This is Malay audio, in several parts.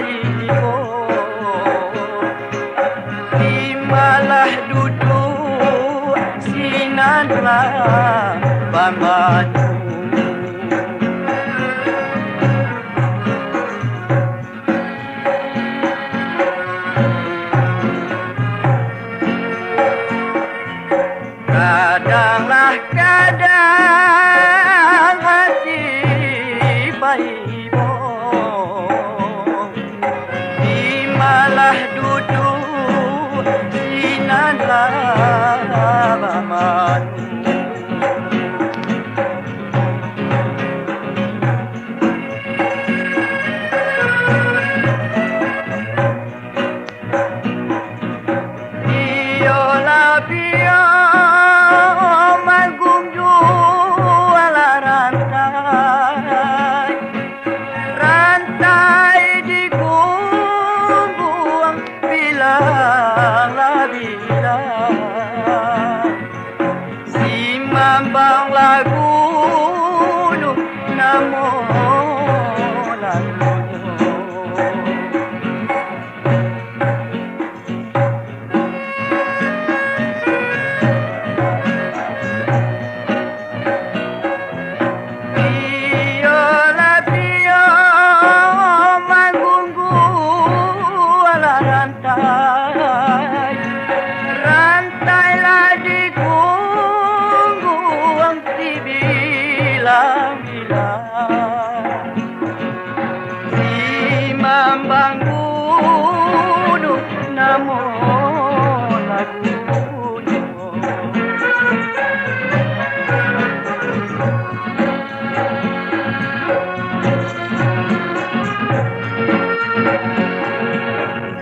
ibu Timalah duduk sinanlah bambatu Kadanglah kadang hati baik Timalah duduk sinanlah bambatu Biola bio manggung jualah rantai Rantai digunggung bilanglah bilang Si mambang lagu namo lagu Rantai-rantai digunggung dibilang-bilang Si mambang gunung namo lagunya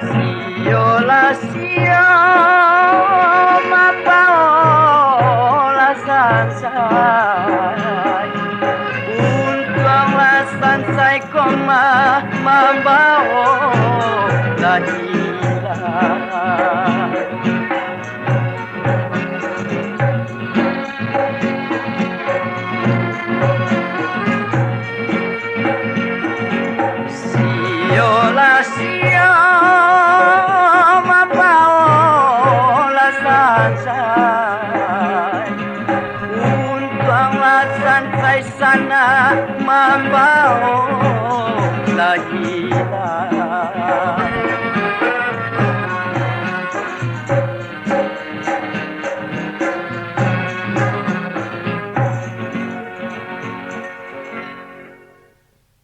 Siola sio mapaola sansai Untuanglah sansai koma mambao ladilah Siola sio Untuanglah santai sana mambao lagi